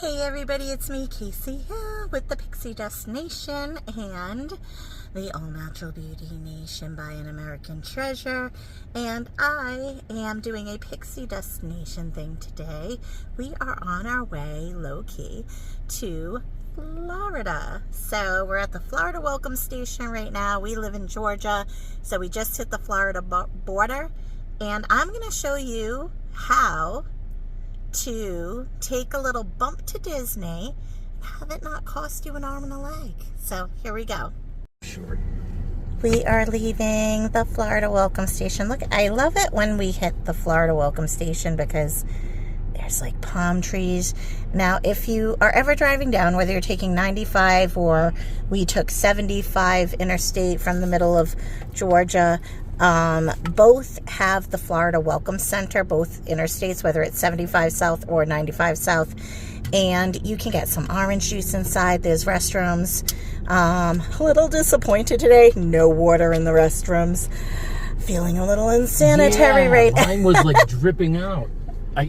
Hey everybody, it's me, Casey, here with the Pixie Dust Nation and the All Natural Beauty Nation by an American Treasure. And I am doing a Pixie Dust Nation thing today. We are on our way, low-key, to Florida. So we're at the Florida Welcome Station right now. We live in Georgia, so we just hit the Florida border. And I'm going to show you how to take a little bump to Disney and have it not cost you an arm and a leg. So here we go. Sure. We are leaving the Florida Welcome Station. Look, I love it when we hit the Florida Welcome Station because there's like palm trees. Now, if you are ever driving down, whether you're taking 95 or we took 75 interstate from the middle of Georgia, both have the Florida Welcome Center, both interstates, whether it's 75 South or 95 South, and you can get some orange juice inside. There's restrooms. A little disappointed today. No water in the restrooms. Feeling a little unsanitary right now. Mine was like dripping out.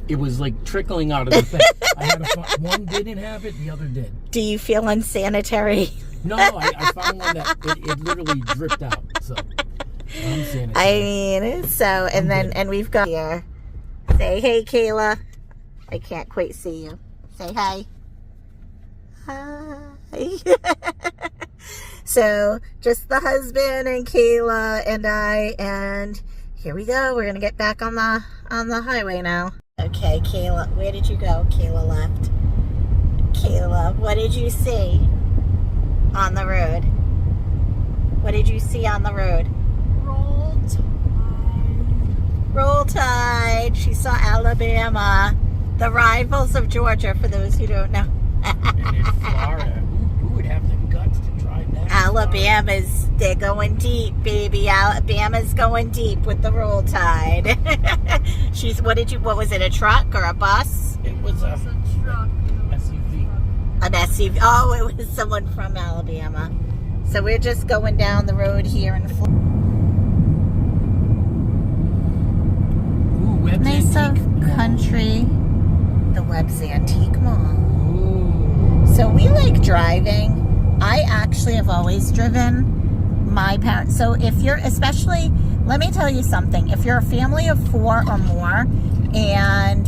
It was like trickling out of the thing. I had one didn't have it, the other did. Do you feel unsanitary? No, I found one that it literally dripped out. So I mean, so, and we've got here. Say hey, Kayla. I can't quite see you. Say hi. Hi. So, just the husband and Kayla and I, and here we go. We're gonna get back on the highway now. Okay, Kayla, where did you go? Kayla left. Kayla, what did you see on the road? What did you see on the road? Roll Tide. She saw Alabama, the rivals of Georgia, for those who don't know. And in Florida, who would have the guts to drive that? They're going deep, baby. Alabama's going deep with the Roll Tide. What was it, a truck or a bus? It was a truck. SUV. An SUV. Oh, it was someone from Alabama. So we're just going down the road here in Florida. Nice country. The Webb's Antique Mall. Ooh. So we like driving. I actually have always driven. My parents. So if you're, especially, let me tell you something. If you're a family of 4 or more, and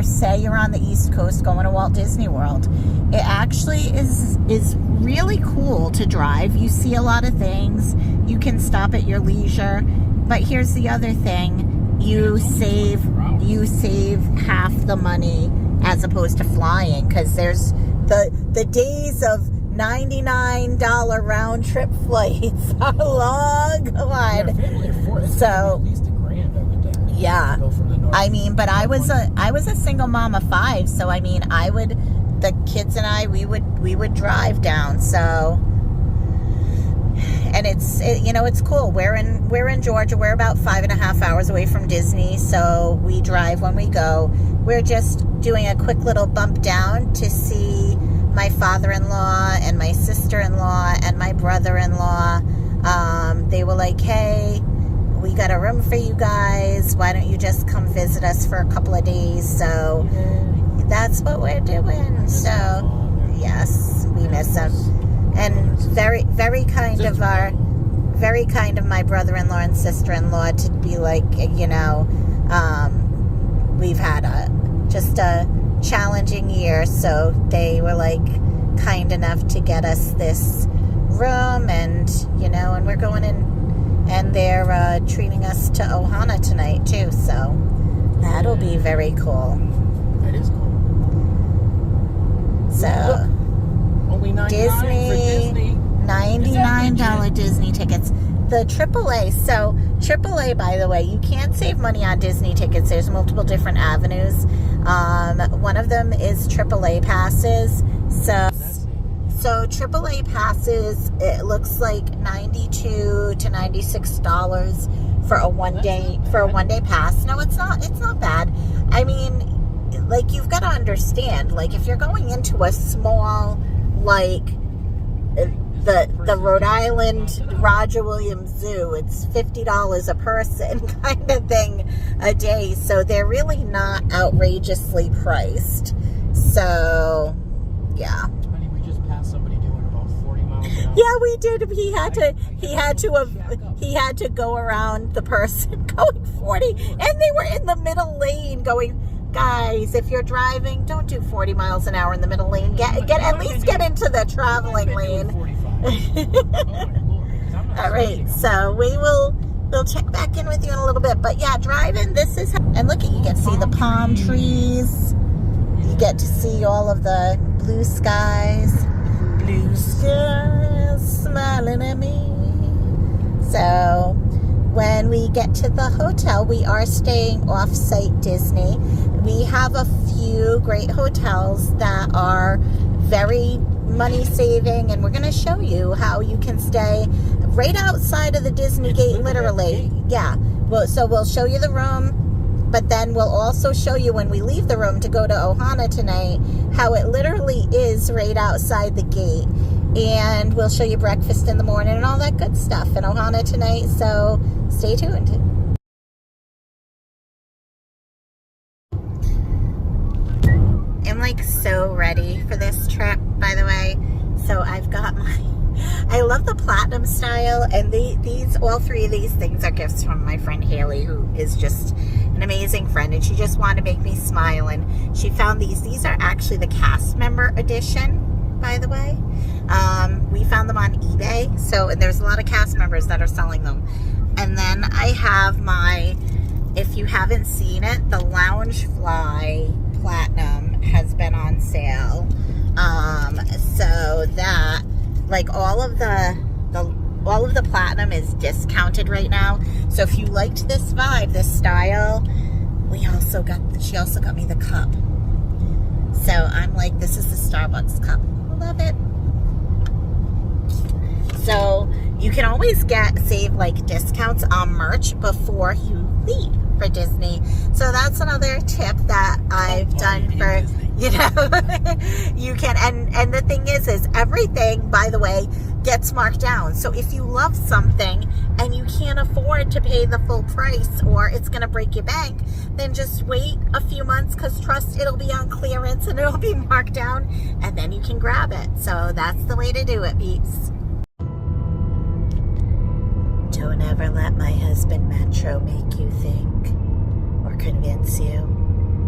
say you're on the East Coast going to Walt Disney World, it actually is really cool to drive. You see a lot of things. You can stop at your leisure. But here's the other thing. You save half the money as opposed to flying, because there's the days of $99 round trip flights are long gone. So at least $1,000, I would think. Yeah, I mean, but I was a single mom of 5, so I mean, the kids and I, we would drive down. So. And it's cool. We're in Georgia. We're about 5.5 hours away from Disney, so we drive when we go. We're just doing a quick little bump down to see my father-in-law and my sister-in-law and my brother-in-law. They were like, hey, we got a room for you guys. Why don't you just come visit us for a couple of days? So that's what we're doing. So yes, we miss them. And very kind of my brother-in-law and sister-in-law to be like, we've had just a challenging year, so they were like kind enough to get us this room, and and we're going in, and they're treating us to Ohana tonight too, so that'll be very cool. That is cool. So. Only $99 Disney, $99 Disney tickets. The AAA. So AAA, by the way, you can't save money on Disney tickets. There's multiple different avenues. One of them is AAA passes. So AAA passes, it looks like $92 to $96 for a one day pass. No, it's not bad. I mean, like, you've got to understand, like, if you're going into a small, like the Rhode Island Roger Williams Zoo, it's $50 a person kind of thing a day. So they're really not outrageously priced. So Yeah. Honey, we just passed somebody doing about 40 miles an hour. Yeah, we did. He had to go around the person going 40, and they were in the middle lane going, guys, if you're driving, don't do 40 miles an hour in the middle lane. Get at least get into the traveling lane. All right, so we'll check back in with you in a little bit. But yeah, driving, this is, and look at, you get to see the palm trees. You get to see all of the blue skies. Blue skies smiling at me. So when we get to the hotel, we are staying off-site Disney. We have a few great hotels that are very money-saving, and we're going to show you how you can stay right outside of the Disney Gate, literally. Yeah. Well, so we'll show you the room, but then we'll also show you when we leave the room to go to Ohana tonight, how it literally is right outside the gate. And we'll show you breakfast in the morning and all that good stuff in Ohana tonight, so stay tuned. I'm like so ready for this trip, by the way. So I've got I love the platinum style, and all three of these things are gifts from my friend Haley, who is just an amazing friend, and she just wanted to make me smile, and she found these are actually the cast member edition, by the way. We found them on eBay, and there's a lot of cast members that are selling them. And then I have if you haven't seen it, the Loungefly Platinum has been on sale. So that, like, all of the platinum is discounted right now. So if you liked this vibe, this style, she also got me the cup. So I'm like, this is the Starbucks cup. Love it. So you can always save like discounts on merch before you leave for Disney. So that's another tip that I've done for, you can, and the thing is everything, by the way, gets marked down. So if you love something and you can't afford to pay the full price, or it's going to break your bank, then just wait a few months, because trust, it'll be on clearance and it'll be marked down, and then you can grab it. So that's the way to do it, peeps. Don't ever let my husband Metro make you think or convince you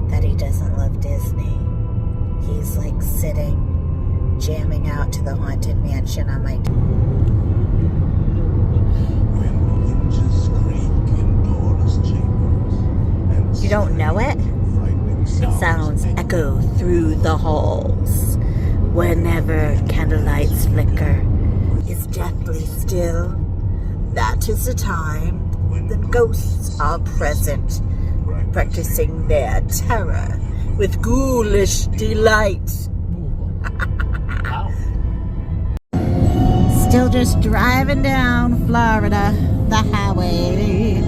that he doesn't love Disney. He's like sitting, jamming out to the Haunted Mansion on my... You don't know it? Sounds echo through the halls. Whenever candlelights flicker is deathly still, that is the time when the ghosts are present, practicing their terror with ghoulish delight. Still just driving down Florida, the highway.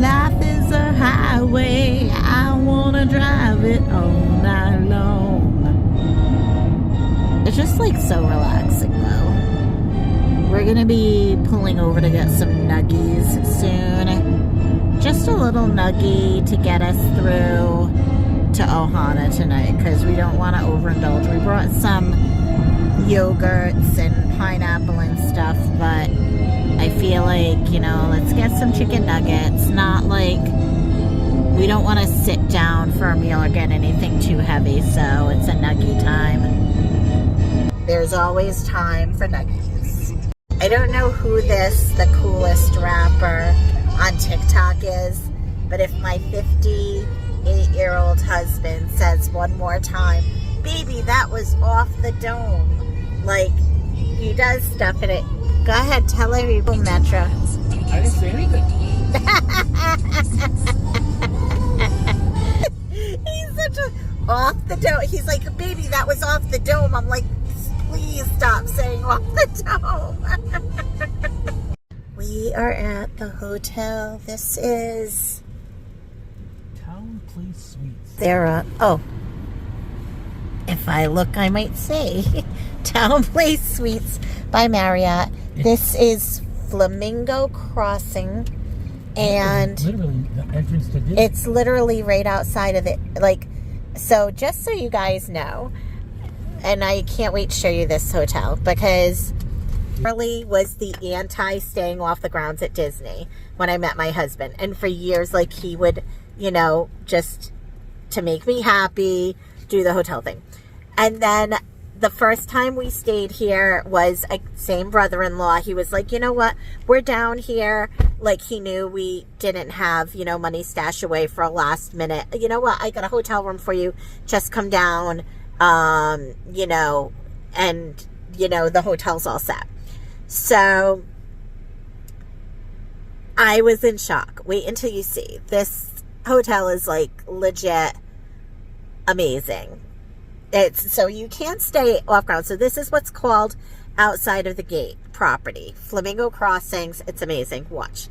Life is a highway, I wanna drive it all night long. It's just like so relaxing though. We're gonna be pulling over to get some nuggies soon. Just a little nuggie to get us through to Ohana tonight, because we don't want to overindulge. We brought some yogurts and pineapple and stuff, but I feel like, let's get some chicken nuggets. Not like, we don't want to sit down for a meal or get anything too heavy, so it's a nuggie time. There's always time for nuggies. I don't know who the coolest rapper on TikTok is, but if my 58-year-old husband says one more time, baby, that was off the dome, like, he does stuff in it. Go ahead, tell everyone, Metro. I didn't say anything. He's such a off the dome. He's like, baby, that was off the dome. I'm like, please stop saying off the dome. We are at the hotel. This is TownePlace Suites. If I look, I might say TownePlace Suites by Marriott. This is Flamingo Crossing, and literally the entrance to Disney. It's literally right outside of it. Like, So just so you guys know, and I can't wait to show you this hotel, because Charlie was the anti-staying off the grounds at Disney when I met my husband. And for years, like, he would, you know, just to make me happy, do the hotel thing. And then the first time we stayed here was a same brother-in-law. He was like, you know what, we're down here. Like, he knew we didn't have, you know, money stashed away for a last minute. You know what, I got a hotel room for you. Just come down, you know, and, you know, the hotel's all set. So I was in shock. Wait until you see. This hotel is like legit amazing. It's so you can't stay off ground. So this is what's called outside of the gate property, Flamingo Crossings. It's amazing. Watch.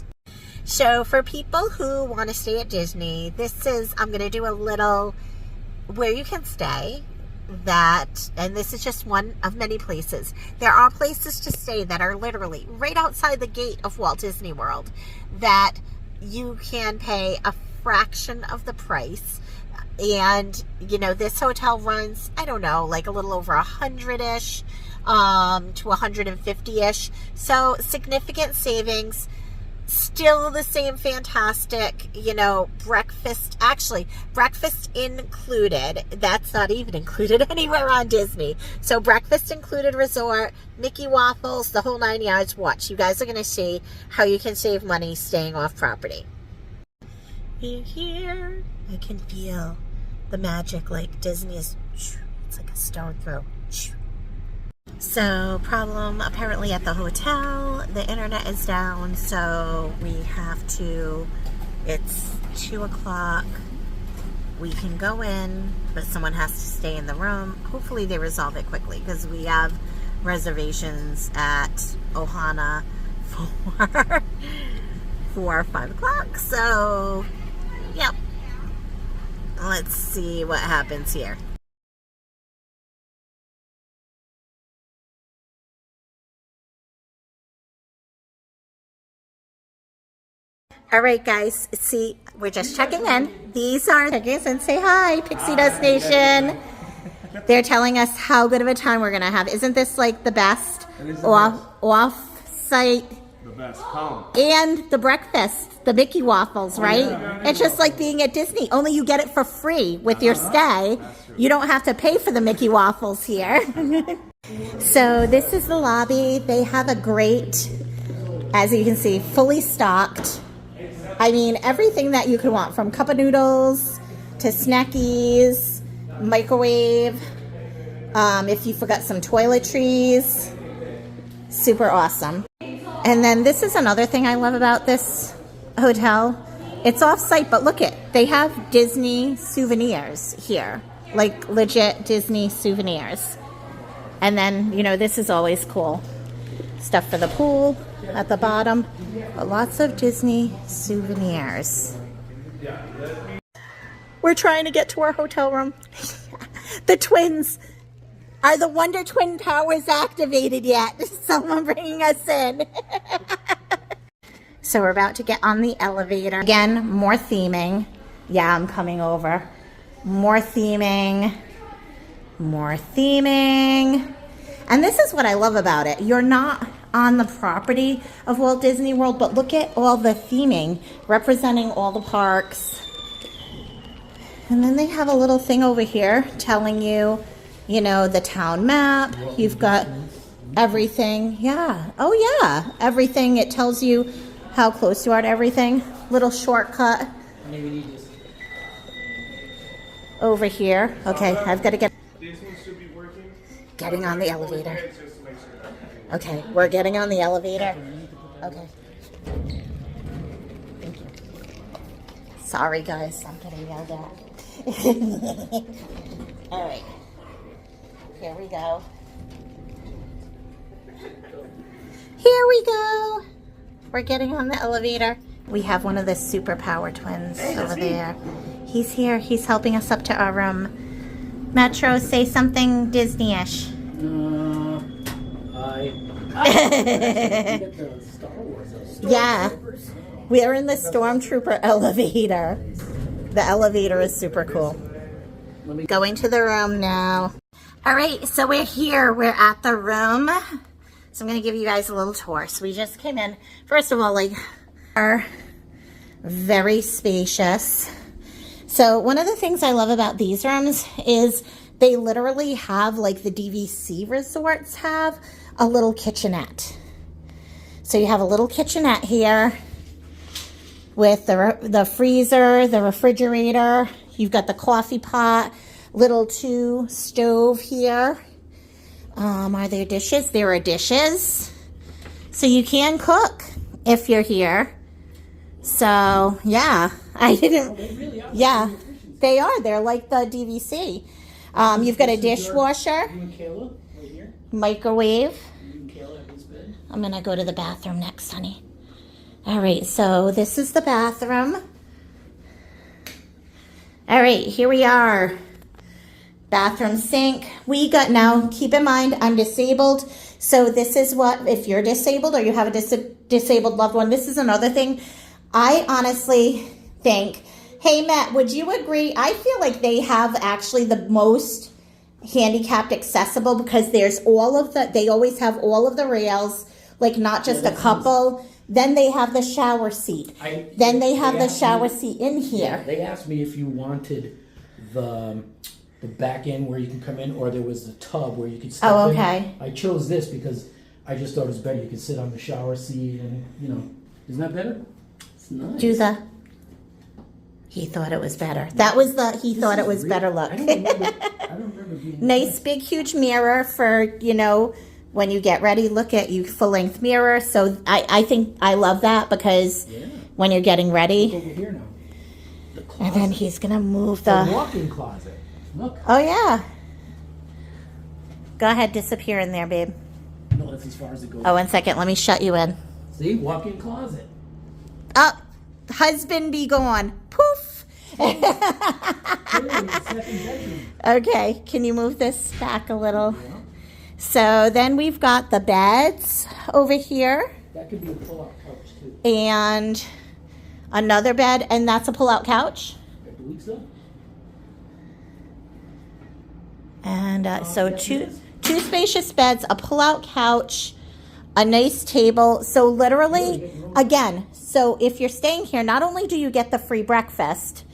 So for people who want to stay at Disney, this is, I'm going to do a little where you can stay. That, and this is just one of many places. There are places to stay that are literally right outside the gate of Walt Disney World that you can pay a fraction of the price. And, you know, this hotel runs, I don't know, like a little over 100-ish to 150-ish. So significant savings. Still the same fantastic, you know, breakfast. Actually, breakfast included. That's not even included anywhere on Disney. So breakfast included resort, Mickey waffles, the whole 9 yards. Watch. You guys are going to see how you can save money staying off property. Here, I can feel the magic. Like Disney is, it's like a stone throw. So, problem apparently at the hotel, the internet is down, so we have to, it's 2 o'clock, we can go in, but someone has to stay in the room. Hopefully they resolve it quickly, because we have reservations at Ohana for 5 o'clock, so, yep. Let's see what happens here. All right, guys, see, we're just checking in. These are tickets, and say hi, Pixie Dust Nation. They're telling us how good of a time we're going to have. Isn't this like the best off-site? The best, come. And the breakfast, the Mickey waffles, right? It's just like being at Disney, only you get it for free with your stay. You don't have to pay for the Mickey waffles here. So this is the lobby. They have a great, as you can see, fully stocked. I mean, everything that you could want, from cup of noodles to snackies, microwave, if you forgot some toiletries, super awesome. And then this is another thing I love about this hotel. It's off-site, but look they have Disney souvenirs here, like legit Disney souvenirs. And then, you know, this is always cool. Stuff for the pool at the bottom, but lots of Disney souvenirs. We're trying to get to our hotel room. The twins. Are the Wonder Twin powers activated yet? Someone bringing us in. So we're about to get on the elevator. Again, more theming. Yeah, I'm coming over. More theming. More theming. And this is what I love about it. You're not on the property of Walt Disney World, but look at all the theming representing all the parks. And then they have a little thing over here telling you, you know, the town map. You've got everything. Yeah. Oh, yeah. Everything. It tells you how close you are to everything. Little shortcut over here. Okay, I've got to get... Getting on the elevator. Okay, we're getting on the elevator. Okay. Thank you. Sorry, guys. I'm getting yelled at. All right. Here we go. Here we go. We're getting on the elevator. We have one of the superpower twins over there. He's here. He's helping us up to our room. Metro, say something Disney-ish. Yeah. We are in the Stormtrooper elevator. The elevator is super cool. Going to the room now. All right, so we're here. We're at the room. So I'm going to give you guys a little tour. So we just came in. First of all, like, are very spacious. So one of the things I love about these rooms is they literally have, like the DVC resorts have, a little kitchenette. So you have a little kitchenette here with the freezer, the refrigerator. You've got the coffee pot, little 2 stove here. Are there dishes? There are dishes. So you can cook if you're here. So, yeah. I didn't... They really are. Yeah, they are. They're like the DVC. You've got a dishwasher. You and Kayla right here. Microwave. You and Kayla have this bed. I'm going to go to the bathroom next, honey. All right, so this is the bathroom. All right, here we are. Bathroom sink. We got, now keep in mind, I'm disabled. So this is what, if you're disabled or you have a disabled loved one, this is another thing. I honestly think, hey Matt, would you agree? I feel like they have actually the most handicapped accessible because there's all of the, they always have all of the rails, like not just a couple. Then they have the shower seat. Then they have the shower seat in here. Yeah, they asked me if you wanted the back end where you can come in, or there was the tub where you could step Oh, okay. in. I chose this because I just thought it was better. You could sit on the shower seat and, you know, isn't that better? It's nice. Do the, he thought it was better. That was the, he thought it was better look. I don't remember being Nice big huge mirror for, you know, when you get ready, look at you, full length mirror. So I think I love that because when you're getting ready. Look over here now. The closet. And then he's going to move The the walk-in closet. Look. Oh, yeah. Go ahead, disappear in there, babe. No, that's as far as it goes. Oh, 1 second. Let me shut you in. See? Walk-in closet. Oh, husband be gone. Poof. Okay, can you move this back a little? Yeah. So then we've got the beds over here. That could be a pull-out couch, too. And another bed, and that's a pull-out couch. I believe so. And so two spacious beds, a pull-out couch, a nice table. So literally, again, so if you're staying here, not only do you get the free breakfast,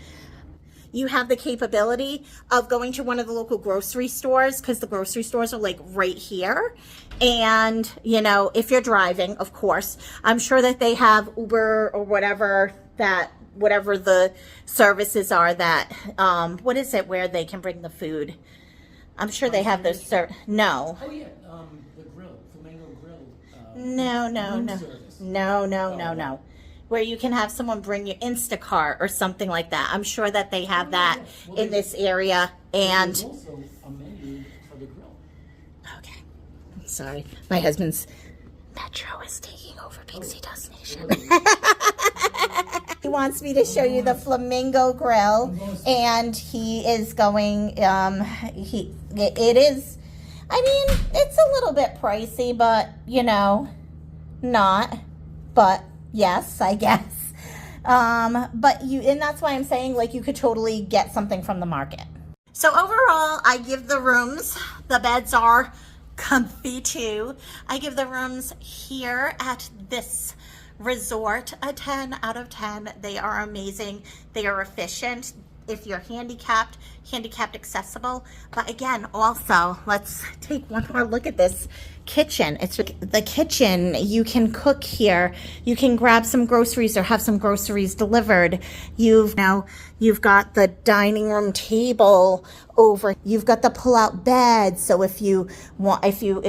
you have the capability of going to one of the local grocery stores because the grocery stores are like right here. And, you know, if you're driving, of course, I'm sure that they have Uber or whatever the services are that, what is it where they can bring the food? I'm sure they have those. No. Oh, yeah. The grill. Flamingo Grill. No. Where you can have someone bring you Instacart or something like that. I'm sure that they have that in this area. And there's also a menu for the grill. okay, I'm sorry. My husband's Metro is taking over Pixie Dust Nation. He wants me to show you the Flamingo Grill, and he is going. It is. I mean, it's a little bit pricey, but you know, not. But yes, I guess. But and that's why I'm saying like you could totally get something from the market. So overall, I give the rooms, the beds are comfy too. I give the rooms here at this resort a 10 out of 10. They are amazing. They are efficient. If you're handicapped accessible. But again, also, let's take one more look at this kitchen. It's the kitchen. You can cook here. You can grab some groceries or have some groceries delivered. You've got the dining room table over. You've got the pull-out bed. So if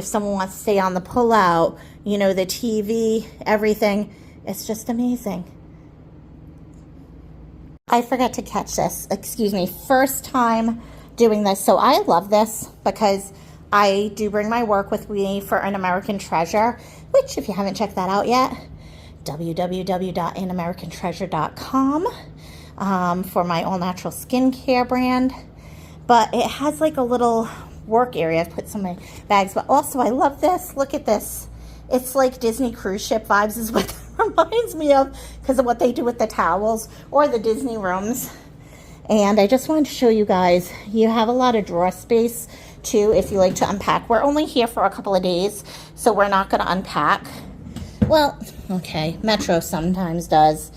someone wants to stay on the pull-out, you know, the TV, everything. It's just amazing. I forgot to catch this. Excuse me. First time doing this. So I love this because I do bring my work with me for An American Treasure, which if you haven't checked that out yet, www.anamericantreasure.com for my all natural skincare brand. But it has like a little work area. I've put some of my bags, but also I love this. Look at this. It's like Disney cruise ship vibes is what reminds me of because of what they do with the towels or the Disney rooms. And I just wanted to show you guys, you have a lot of drawer space too if you like to unpack. We're only here for a couple of days, so we're not going to unpack. Well, okay, Metro sometimes does,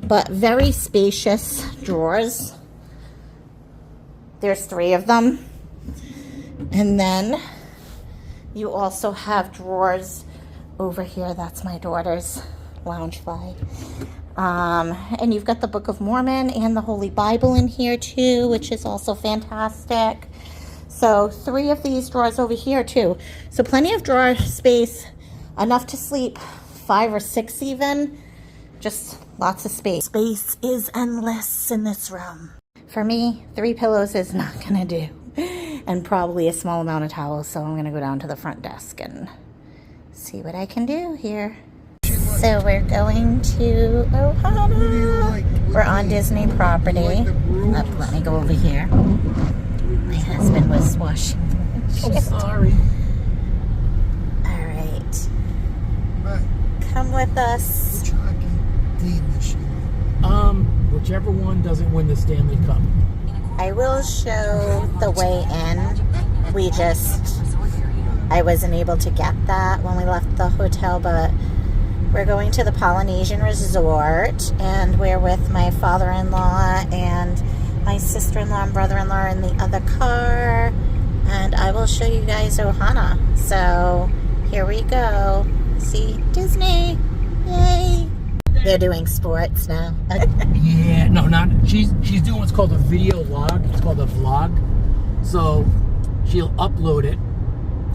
but very spacious drawers. There's 3 of them. And then you also have drawers over here. That's my daughter's lounge fly. And you've got the Book of Mormon and the Holy Bible in here too, which is also fantastic. So 3 of these drawers over here too. So plenty of drawer space, enough to sleep 5 or 6 even. Just lots of space. Space is endless in this room. For me, 3 pillows is not gonna do. And probably a small amount of towels, so I'm gonna go down to the front desk and see what I can do here. So we're going to Ohana. We're on Disney property. Let me go over here. My husband was washing. Oh, sorry. All right. Come with us. Whichever one doesn't win the Stanley Cup. I will show the way in. I wasn't able to get that when we left the hotel, but we're going to the Polynesian Resort, and we're with my father-in-law and my sister-in-law and brother-in-law in the other car, and I will show you guys Ohana. So here we go. See Disney. Yay. They're doing sports now. Yeah, no, not she's doing what's called a video log. It's called a vlog. So she'll upload it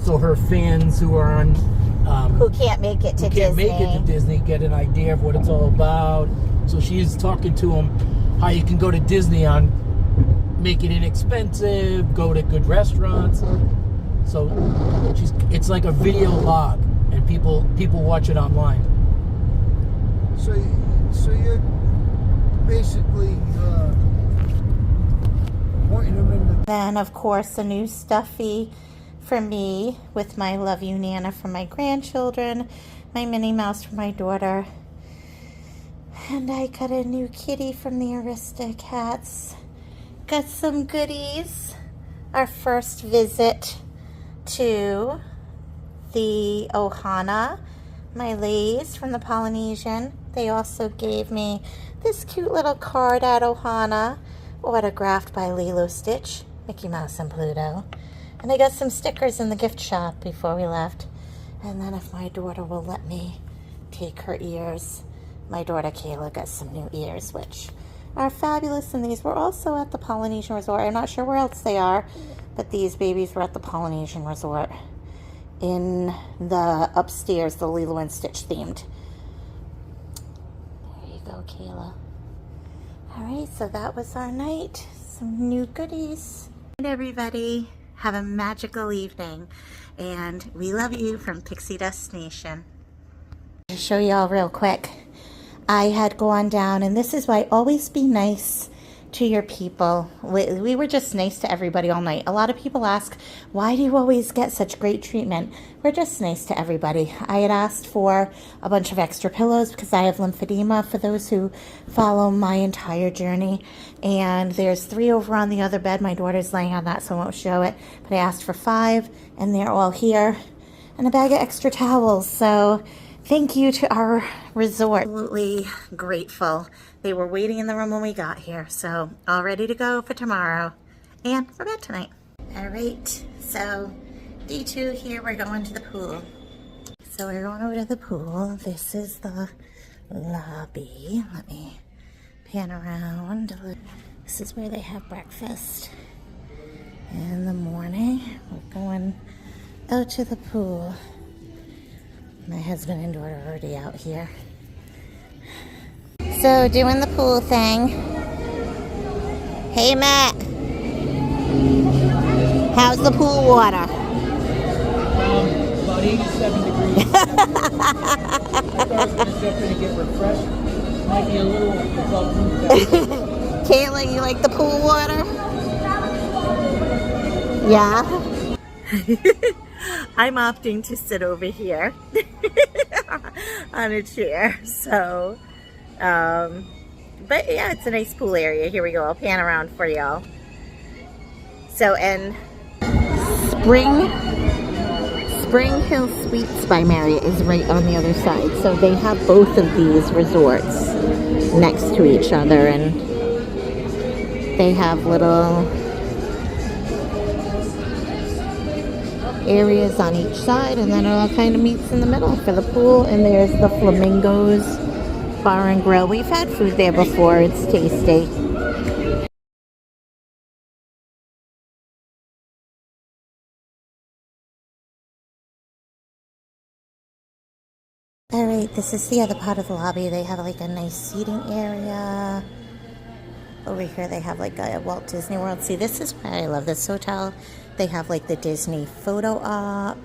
so her fans who are on who can't make it to Disney get an idea of what it's all about. So she's talking to them how you can go to Disney on make it inexpensive, go to good restaurants. So it's like a video log, and people watch it online. So you're basically pointing them in the... Then, of course, a new stuffy for me with my Love You Nana for my grandchildren, my Minnie Mouse for my daughter, and I got a new kitty from the Aristocats. Got some goodies. Our first visit to the Ohana. My Lays from the Polynesian. They also gave me this cute little card at Ohana, autographed by Lilo Stitch, Mickey Mouse and Pluto. And I got some stickers in the gift shop before we left. And then if my daughter will let me take her ears, my daughter Kayla got some new ears, which are fabulous. And these were also at the Polynesian Resort. I'm not sure where else they are, but these babies were at the Polynesian Resort in the upstairs, the Lilo and Stitch themed. There you go, Kayla. All right, so that was our night. Some new goodies. And everybody, have a magical evening. And we love you from Pixie Dust Nation. I'll show y'all real quick. I had gone down, and this is why always be nice to your people. We were just nice to everybody all night. A lot of people ask, why do you always get such great treatment? We're just nice to everybody. I had asked for a bunch of extra pillows because I have lymphedema, for those who follow my entire journey. And there's 3 over on the other bed. My daughter's laying on that, so I won't show it. But I asked for 5, and they're all here. And a bag of extra towels. So thank you to our resort. Absolutely grateful. They were waiting in the room when we got here, so all ready to go for tomorrow and for bed tonight. All right, so day 2 here, we're going to the pool. So we're going over to the pool. This is the lobby. Let me pan around. This is where they have breakfast in the morning. We're going out to the pool. My husband and daughter are already out here. So, doing the pool thing. Hey, Matt. How's the pool water? About 87 degrees. I thought I was going to jump in and get refreshed. Might be a little above room temperature. Kayla, you like the pool water? Yeah. I'm opting to sit over here on a chair, so But yeah, it's a nice pool area. Here we go. I'll pan around for y'all. So, and Spring Hill Suites by Marriott is right on the other side. So they have both of these resorts next to each other, and they have little areas on each side, and then it all kind of meets in the middle for the pool. And there's the Flamingos Bar and Grill. We've had food there before. It's tasty. All right, this is the other part of the lobby. They have like a nice seating area. Over here they have like a Walt Disney World. See, this is why I love this hotel. They have like the Disney photo op,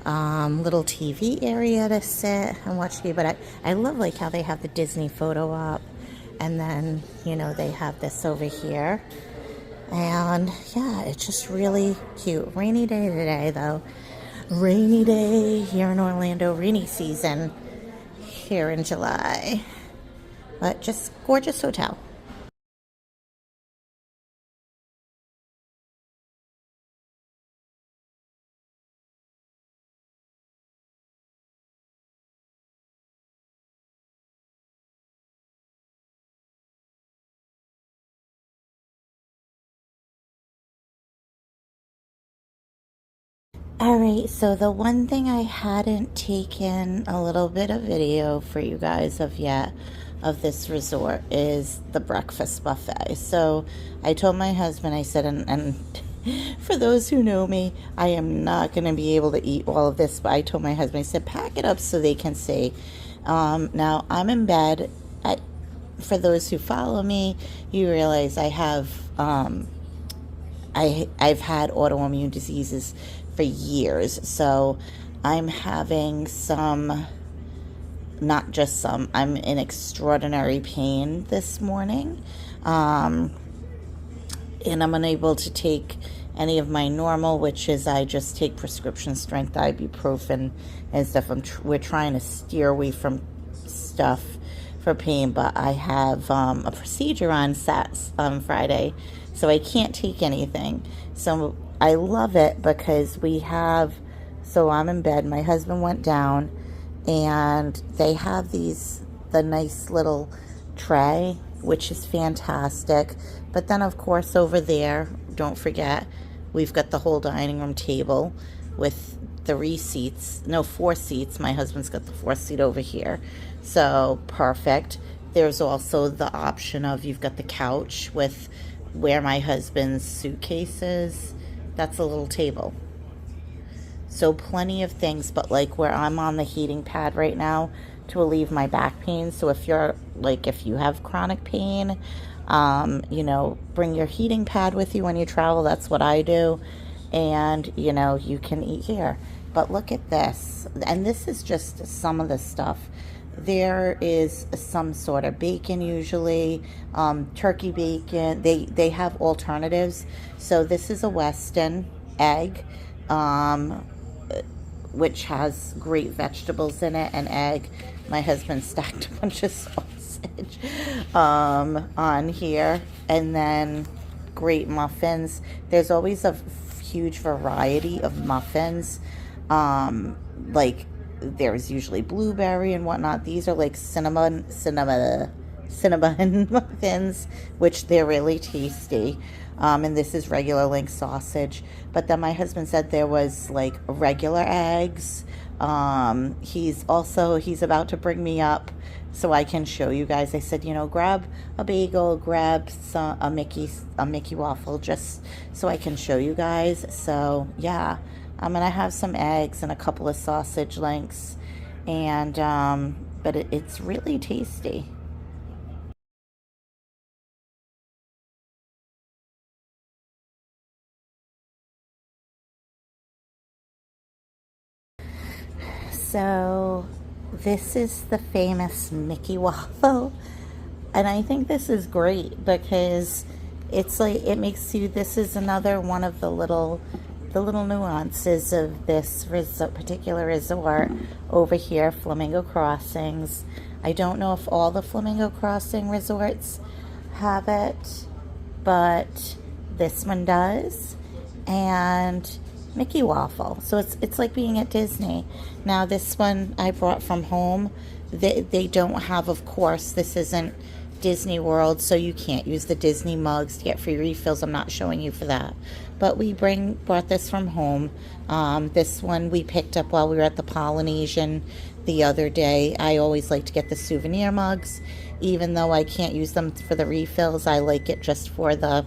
little TV area to sit and watch TV. But I love like how they have the Disney photo op, and then, you know, they have this over here. And yeah, it's just really cute. Rainy day today though. Rainy day here in Orlando, rainy season here in July. But just gorgeous hotel. Alright, so the one thing I hadn't taken a little bit of video for you guys of yet of this resort is the breakfast buffet. So I told my husband, I said, and for those who know me, I am not going to be able to eat all of this, but I told my husband, I said, pack it up so they can see. Now, I'm in bed. For those who follow me, you realize I have, I've had autoimmune diseases for years, so I'm having some, not just some, I'm in extraordinary pain this morning, and I'm unable to take any of my normal, which is I just take prescription strength ibuprofen and stuff. We're trying to steer away from stuff for pain, but I have a procedure on Friday, so I can't take anything. So I love it because we have, so I'm in bed, my husband went down, and they have the nice little tray, which is fantastic. But then, of course, over there, don't forget, we've got the whole dining room table with 4 seats. My husband's got the 4th seat over here. So, perfect. There's also the option of, you've got the couch with where my husband's suitcase is. That's a little table. So plenty of things, but like where I'm on the heating pad right now to relieve my back pain. So if you're like, if you have chronic pain, you know, bring your heating pad with you when you travel. That's what I do. And, you know, you can eat here. But look at this. And this is just some of the stuff. There is some sort of bacon usually, turkey bacon. They have alternatives. So this is a Weston egg, which has great vegetables in it, and egg. My husband stacked a bunch of sausage on here, and then great muffins. There's always a huge variety of muffins. Like there's usually blueberry and whatnot. These are like cinnamon muffins, which they're really tasty. And this is regular link sausage. But then my husband said there was like regular eggs. He's about to bring me up so I can show you guys. I said, you know, grab a bagel, grab a Mickey waffle, just so I can show you guys. So yeah, I'm gonna have some eggs and a couple of sausage links, and but it's really tasty. So this is the famous Mickey waffle, and I think this is great because it's like, it makes you, this is another one of the the little nuances of this particular resort over here, Flamingo Crossings. I don't know if all the Flamingo Crossing resorts have it, but this one does. And Mickey Waffle. So it's like being at Disney. Now this one I brought from home. They don't have, of course, this isn't Disney World, so you can't use the Disney mugs to get free refills. I'm not showing you for that. But we brought this from home. This one we picked up while we were at the Polynesian the other day. I always like to get the souvenir mugs. Even though I can't use them for the refills, I like it just for the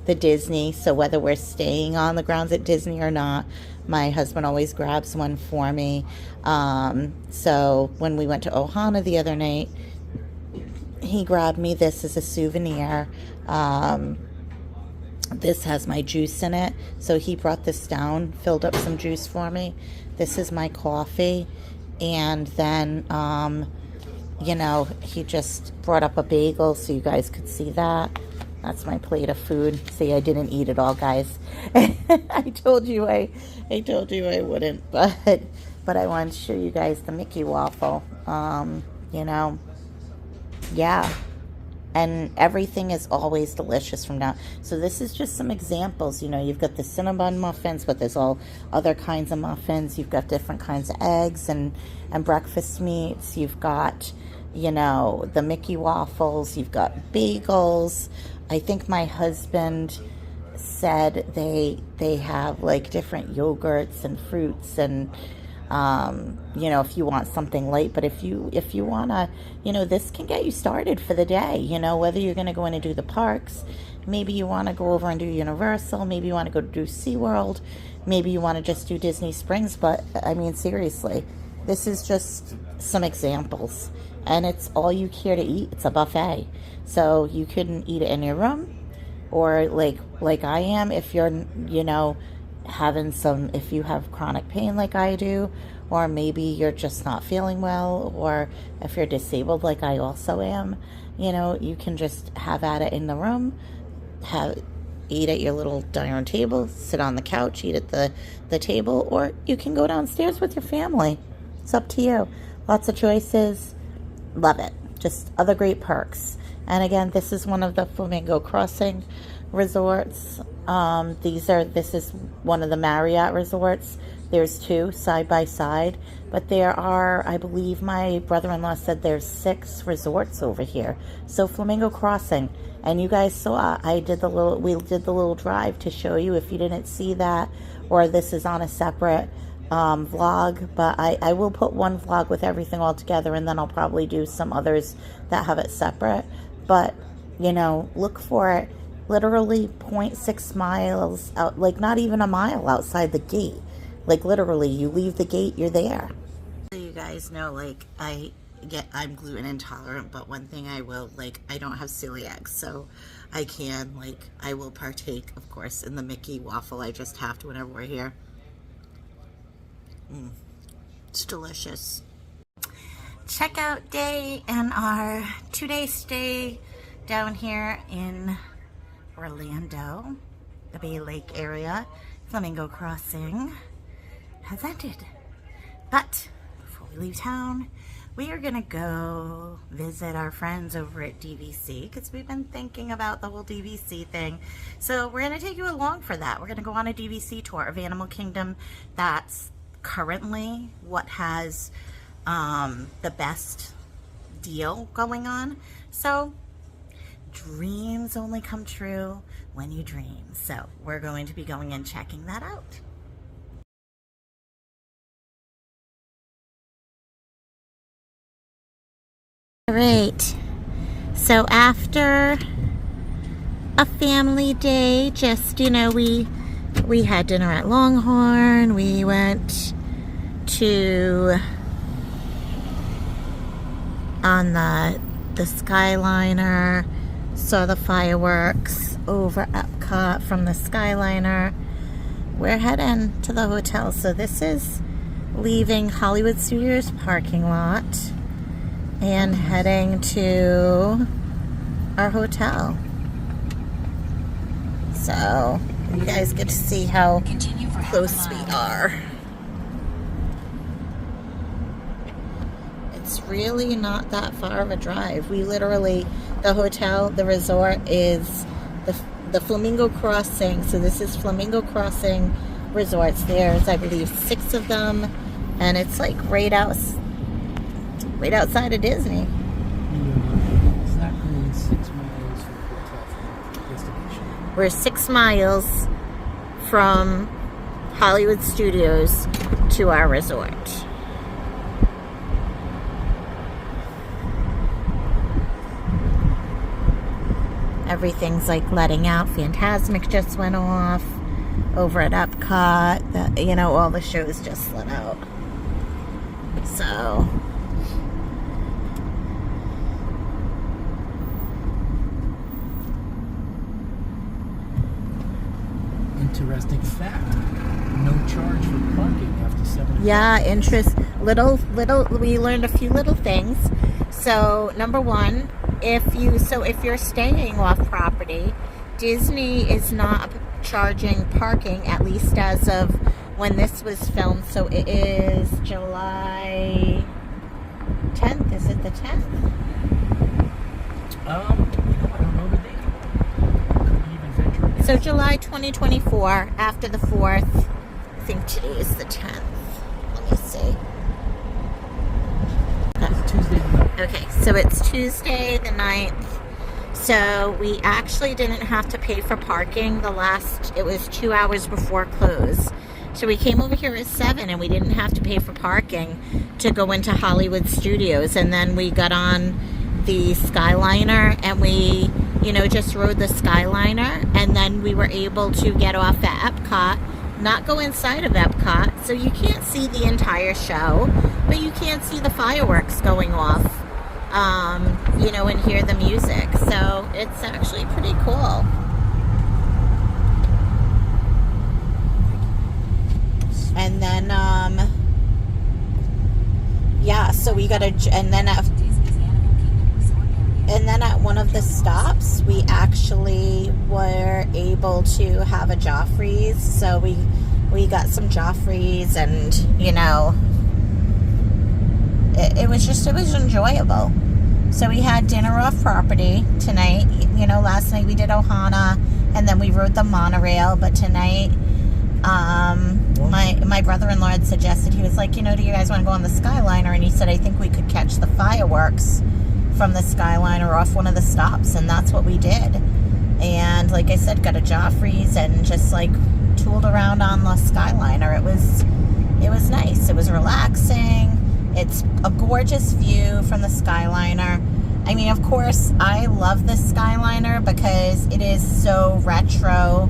Disney. So whether we're staying on the grounds at Disney or not, my husband always grabs one for me. So when we went to Ohana the other night, he grabbed me this as a souvenir. This has my juice in it, so he brought this down, filled up some juice for me. This is my coffee, and then you know, he just brought up a bagel so you guys could see that. That's my plate of food. See, I didn't eat it all, guys. I told you I wouldn't, but I wanted to show you guys the Mickey waffle. You know, yeah. And everything is always delicious from now. So this is just some examples. You know, you've got the Cinnabon muffins, but there's all other kinds of muffins. You've got different kinds of eggs and breakfast meats. You've got, you know, the Mickey waffles. You've got bagels. I think my husband said they have like different yogurts and fruits and you know, if you want something light, but if you want to, you know, this can get you started for the day, you know, whether you're going to go in and do the parks, maybe you want to go over and do Universal, maybe you want to go do SeaWorld, maybe you want to just do Disney Springs, but I mean, seriously, this is just some examples, and it's all you care to eat. It's a buffet, so you can eat it in your room, or like I am, if you're, you know, having some, if you have chronic pain like I do, or maybe you're just not feeling well, or if you're disabled like I also am, you know, you can just have at it in the room, eat at your little dining room table, sit on the couch, eat at the table, or you can go downstairs with your family. It's up to you. Lots of choices. Love it. Just other great perks. And again, this is one of the Flamingo Crossing resorts. This is one of the Marriott resorts. There's two side by side, but there are, I believe my brother-in-law said there's 6 resorts over here. So Flamingo Crossing, and you guys saw, we did the little drive to show you if you didn't see that, or this is on a separate vlog, but I will put one vlog with everything all together, and then I'll probably do some others that have it separate. But, you know, look for it. Literally 0.6 miles out, like not even a mile outside the gate. Like literally, you leave the gate, you're there. So you guys know, like I'm gluten intolerant, but one thing I will, like, I don't have celiac, so I can, like, I will partake, of course, in the Mickey waffle. I just have to whenever we're here. It's delicious. Checkout day and our 2-day stay down here in Orlando, the Bay Lake area, Flamingo Crossing, has ended. But before we leave town, we are gonna go visit our friends over at DVC, because we've been thinking about the whole DVC thing. So we're gonna take you along for that. We're gonna go on a DVC tour of Animal Kingdom. That's currently what has the best deal going on. So dreams only come true when you dream. So we're going to be going and checking that out. All right. So after a family day, just, you know, we had dinner at Longhorn. We went to on the Skyliner, saw the fireworks over Epcot from the Skyliner. We're heading to the hotel. So this is leaving Hollywood Studios parking lot and heading to our hotel. So you guys get to see how close we are. It's really not that far of a drive. We literally, the hotel, the resort is the Flamingo Crossings. So this is Flamingo Crossing Resorts. There's, I believe, 6 of them, and it's like right outside of Disney. Exactly 6 miles from the hotel destination. We're 6 miles from Hollywood Studios to our resort. Everything's like letting out. Fantasmic just went off. Over at Epcot, all the shows just let out. So interesting fact, no charge for parking after 7 o'clock. yeah, little we learned a few little things. So number one, if you're staying off property, Disney is not charging parking, at least as of when this was filmed. So it is July 10th. Is it the 10th? I don't know the date. Couldn't even venture a guess. So July 2024, after the 4th. I think today is the 10th. Let me see. It's Tuesday night. Okay, so it's Tuesday the 9th. So we actually didn't have to pay for parking. It was 2 hours before close. So we came over here at 7 and we didn't have to pay for parking to go into Hollywood Studios. And then we got on the Skyliner and we, just rode the Skyliner. And then we were able to get off at Epcot, not go inside of Epcot. So you can't see the entire show, but you can see the fireworks going off. And hear the music. So it's actually pretty cool. And then, so we got and then at one of the stops, we actually were able to have a Joffrey's. So we got some Joffrey's, and, it was enjoyable. So we had dinner off property tonight. Last night we did Ohana, and then we rode the monorail. But tonight, my brother-in-law had suggested, he was like, do you guys want to go on the Skyliner? And he said, I think we could catch the fireworks from the Skyliner off one of the stops, and that's what we did. And like I said, got a Joffrey's and just like tooled around on the Skyliner. It was nice. It was relaxing. It's a gorgeous view from the Skyliner. I mean, of course, I love the Skyliner because it is so retro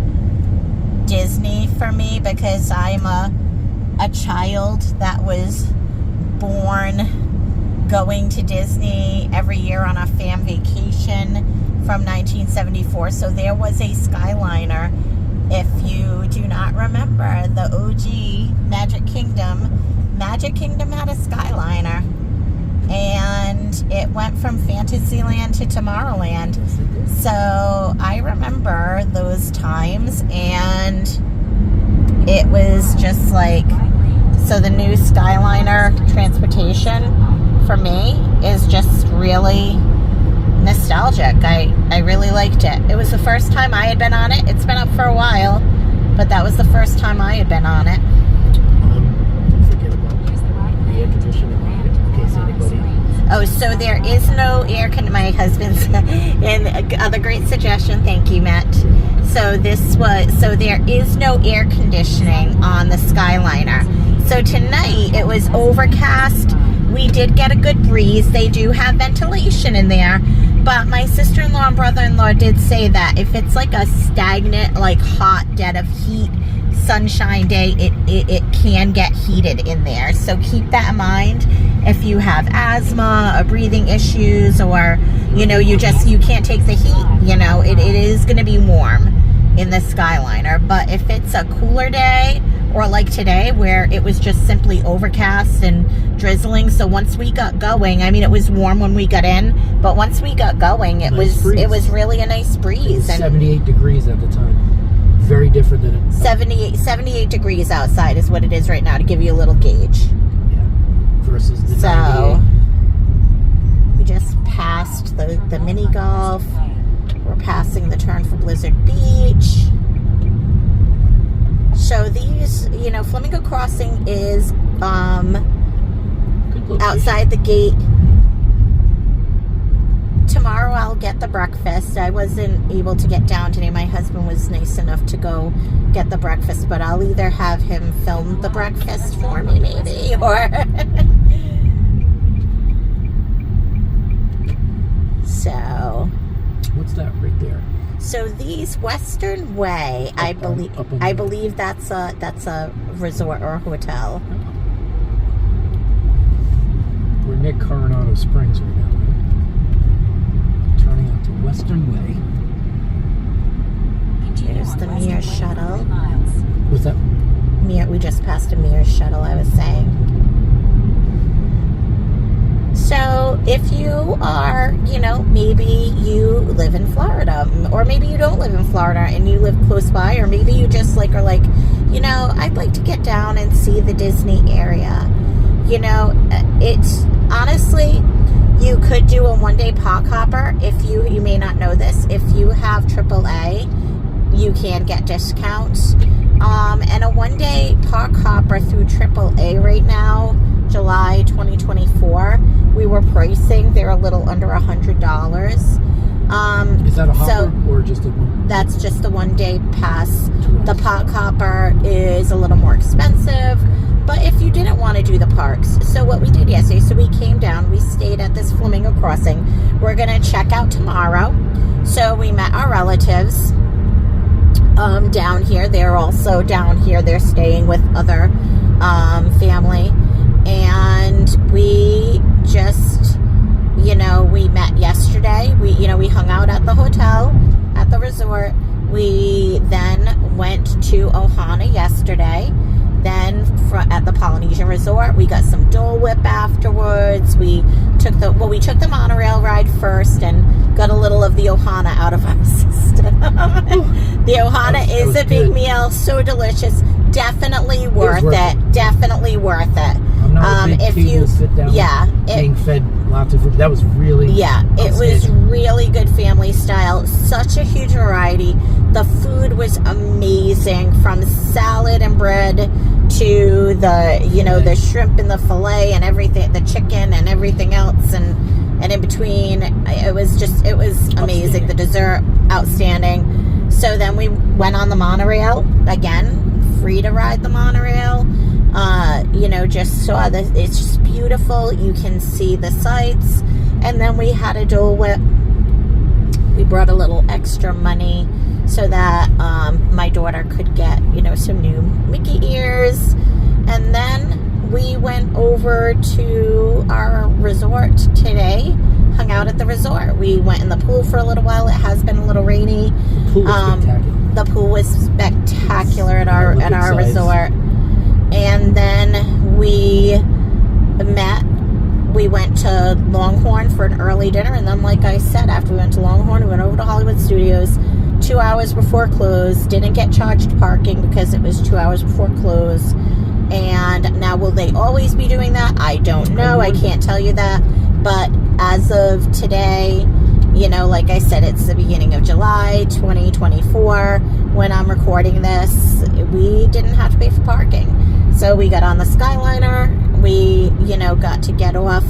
Disney for me, because I'm a child that was born going to Disney every year on a fam vacation from 1974. So there was a Skyliner. If you do not remember the OG Magic Kingdom had a Skyliner, and it went from Fantasyland to Tomorrowland. So I remember those times, and it was just like, so the new Skyliner transportation for me is just really nostalgic. I really liked it. It was the first time I had been on it. It's been up for a while, but that was the first time I had been on it. Don't forget about the air conditioning on it, in case anybody... Oh, so there is no air conditioning. My husband's and other great suggestion. Thank you, Matt. So there is no air conditioning on the Skyliner. So tonight it was overcast. We did get a good breeze. They do have ventilation in there, but my sister-in-law and brother-in-law did say that if it's like a stagnant, like hot, dead of heat, sunshine day, it can get heated in there. So keep that in mind if you have asthma or breathing issues, or you can't take the heat. It is going to be warm in the Skyliner. But if it's a cooler day, or like today where it was just simply overcast and drizzling, so once we got going, I mean, it was warm when we got in, but once we got going, it was really a nice breeze. And 78 degrees at the time. very different than it. 78 degrees outside is what it is right now, to give you a little gauge. Yeah. Versus the So 98. we just passed the mini golf. We're passing the turn for Blizzard Beach. So these, you know, Flamingo Crossing is Good location. outside the gate. Tomorrow I'll get the breakfast. I wasn't able to get down today. My husband was nice enough to go get the breakfast, but I'll either have him film the breakfast for me, maybe, or so. What's that right there? So these Western Way, I believe that's a resort or a hotel. We're near Coronado Springs right now. Right? Turning onto Western Way. There's the Mir shuttle. What's that? We just passed a Mir shuttle, I was saying. So if you are, you know, maybe you live in Florida, or maybe you don't live in Florida and you live close by, or maybe you just like are like, you know, I'd like to get down and see the Disney area. You know, it's honestly, you could do a one-day park hopper. If you may not know this, if you have AAA, you can get discounts. And a one-day park hopper through AAA right now, July 2024, we were pricing, they're a little under $100. Is that a hopper or just a one? That's just the one-day pass. The park hopper is a little more expensive, but if you didn't want to do the parks, so what we did yesterday, so we came down, we stayed at this Flamingo Crossing. We're going to check out tomorrow. So we met our relatives down here. They're also down here. They're staying with other family. And we just, you know, we met yesterday. We hung out at the hotel, at the resort. We then went to Ohana yesterday. Then at the Polynesian Resort, we got some Dole Whip afterwards. We took the monorail ride first and got a little of the Ohana out of our system. The Ohana is a big meal, so delicious. Definitely worth it. Definitely worth it. I'm not a big table sit down. Yeah, being fed lots of food. That was really it was really good family style. Such a huge variety. The food was amazing, from salad and bread to the the shrimp and the fillet and everything, the chicken and everything else, and in between. It was amazing. The dessert, outstanding. So then we went on the monorail again. Free to ride the monorail. Just saw this. It's just beautiful. You can see the sights. And then we had a Dole Whip. We brought a little extra money so that my daughter could get, some new Mickey ears. And then we went over to our resort today, hung out at the resort. We went in the pool for a little while. It has been a little rainy. The pool was spectacular at our resort. And then we went to Longhorn for an early dinner, and then, like I said, after we went to Longhorn, we went over to Hollywood Studios 2 hours before close. Didn't get charged parking because it was 2 hours before close. And now, will they always be doing that? I don't know. I can't tell you that. But as of today, like I said, it's the beginning of July 2024. When I'm recording this, we didn't have to pay for parking. So we got on the Skyliner. We, got to get off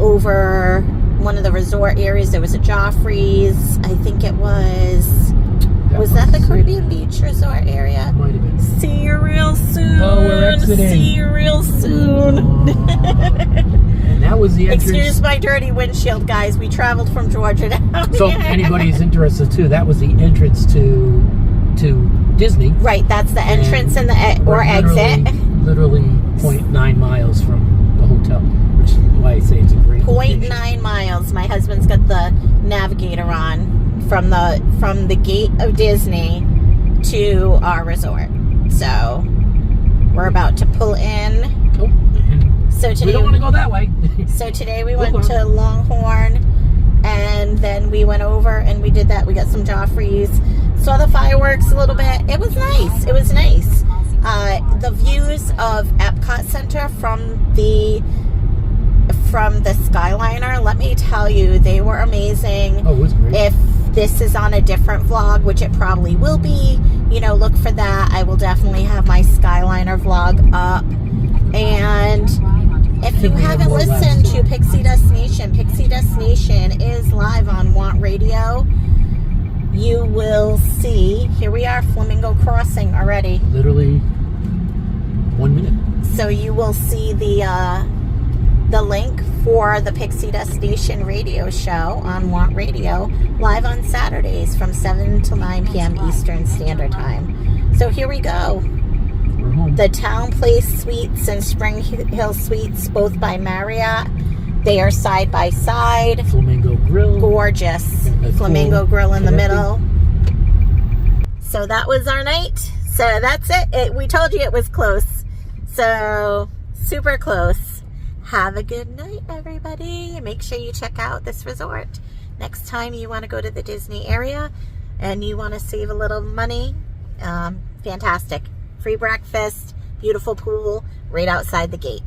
over one of the resort areas. There was a Joffrey's. I think it was... Was that the Caribbean Beach Resort area? Might have been. See you real soon. Oh, we're exiting. See you real soon. And that was the entrance. Excuse my dirty windshield, guys. We traveled from Georgia down So here. anybody's interested too, that was the entrance to Disney. Right, that's the entrance and exit. Literally 0.9 miles from the hotel, which is why I say it's a great 0.9 miles. My husband's got the navigator on from the gate of Disney to our resort. So we're about to pull in. Oh, so today we don't want to go that way. So today we went to Longhorn, and then we went over and we did that. We got some Joffrey's. saw the fireworks a little bit. It was nice. It was nice. The views of Epcot Center from the Skyliner, let me tell you, they were amazing. Oh, it was great. If this is on a different vlog, which it probably will be, you know, look for that. I will definitely have my Skyliner vlog up. And if you haven't listened to Pixie Dust Nation is live on Want Radio. You will see, here we are, Flamingo Crossing already. Literally 1 minute. So you will see the link for the Pixie Dust Nation radio show on Want Radio, live on Saturdays from 7 to 9 p.m. Eastern Standard Time. So here we go. We're home. The TownePlace Suites and Spring Hill Suites, both by Marriott. They are side by side. Flamingo Grill. Gorgeous. Flamingo Grill in the middle. So that was our night. So that's it. We told you it was close. So super close. Have a good night, everybody. Make sure you check out this resort. Next time you want to go to the Disney area and you want to save a little money, fantastic. Free breakfast, beautiful pool, right outside the gate.